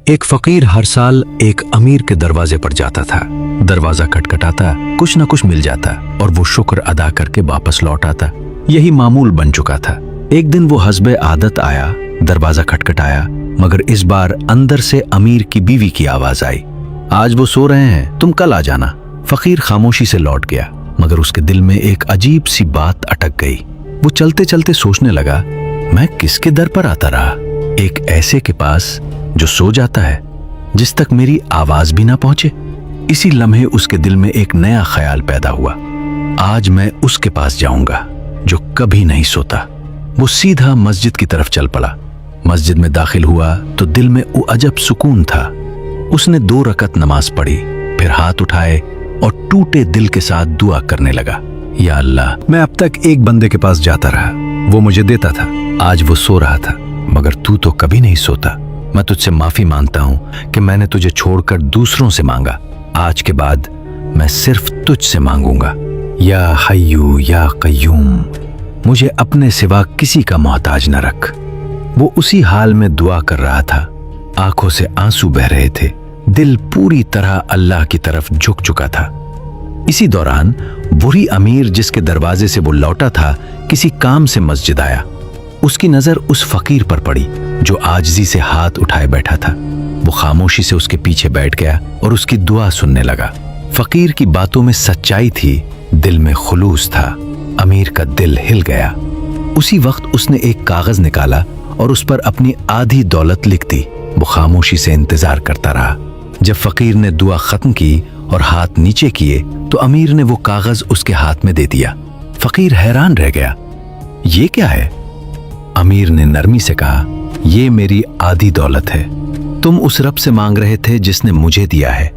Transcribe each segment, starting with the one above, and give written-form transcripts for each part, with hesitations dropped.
एक फकीर हर साल एक अमीर के दरवाजे पर जाता था। दरवाजा खटखटाता, कुछ न कुछ मिल जाता और वो शुक्र अदा करके वापस लौट आता। यही मामूल बन चुका था। एक दिन वो हस्बे आदत आया, दरवाजा खटखटाया, मगर इस बार अंदर से अमीर की बीवी की आवाज आई, आज वो सो रहे हैं, तुम कल आ जाना। फकीर खामोशी से लौट गया, मगर उसके दिल में एक अजीब सी बात अटक गई। वो चलते चलते सोचने लगा, मैं किसके दर पर आता रहा? एक ऐसे के पास जो सो जाता है, जिस तक मेरी आवाज भी ना पहुंचे। इसी लम्हे उसके दिल में एक नया ख्याल पैदा हुआ, आज मैं उसके पास जाऊंगा जो कभी नहीं सोता। वो सीधा मस्जिद की तरफ चल पड़ा। मस्जिद में दाखिल हुआ तो दिल में वो अजब सुकून था। उसने 2 रकत नमाज पढ़ी, फिर हाथ उठाए और टूटे दिल के साथ दुआ करने लगा, या अल्लाह, मैं अब तक एक बंदे के पास जाता रहा, वो मुझे देता था, आज वो सो रहा था, मगर तू तो कभी नहीं सोता। मैं तुझसे माफी मांगता हूं कि मैंने तुझे छोड़कर दूसरों से मांगा। आज के बाद मैं सिर्फ तुझसे मांगूंगा। या हय्यू या कय्यूम, मुझे अपने सिवा किसी का मोहताज न रख। वो उसी हाल में दुआ कर रहा था, आंखों से आंसू बह रहे थे, दिल पूरी तरह अल्लाह की तरफ झुक चुका था। इसी दौरान बुरी अमीर जिसके दरवाजे से वो लौटा था, किसी काम से मस्जिद आया। उसकी नजर उस फकीर पर पड़ी जो आजिज़ी से हाथ उठाए बैठा था। वो खामोशी से उसके पीछे बैठ गया और उसकी दुआ सुनने लगा। फकीर की बातों में सच्चाई थी, दिल में खुलूस था। अमीर का दिल हिल गया। उसी वक्त उसने एक कागज निकाला और उस पर अपनी आधी दौलत लिख दी। वो खामोशी से इंतजार करता रहा। जब फकीर ने दुआ खत्म की और हाथ नीचे किए तो अमीर ने वो कागज उसके हाथ में दे दिया। फकीर हैरान रह गया, ये क्या है? अमीर ने नरमी से कहा, ये मेरी आधी दौलत है, तुम उस रब से मांग रहे थे जिसने मुझे दिया है।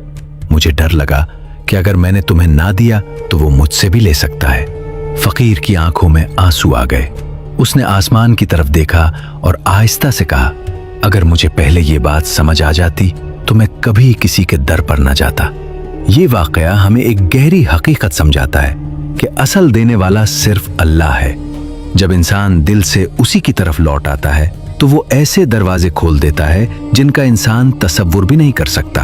मुझे डर लगा कि अगर मैंने तुम्हें ना दिया तो वो मुझसे भी ले सकता है। फकीर की आंखों में आंसू आ गए। उसने आसमान की तरफ देखा और आहिस्ता से कहा, अगर मुझे पहले ये बात समझ आ जाती तो मैं कभी किसी के दर पर न जाता। ये वाकया हमें एक गहरी हकीकत समझाता है कि असल देने वाला सिर्फ अल्लाह है। जब इंसान दिल से उसी की तरफ लौट आता है तो वो ऐसे दरवाजे खोल देता है जिनका इंसान तसव्वुर भी नहीं कर सकता।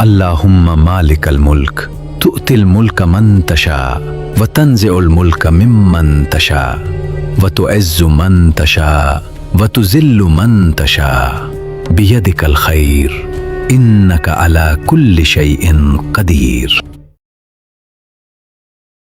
अल्लाहुम्मा मालिकल मुल्क तुतिल मुल्क मन तशा व तंज़िउल मुल्क मिम्मन तशा व तुइज़्ज़ु मन तशा व तुज़िल्लु मन तशा बियदिकल खैर इन्नका अला कुल्लि शैइन कदीर।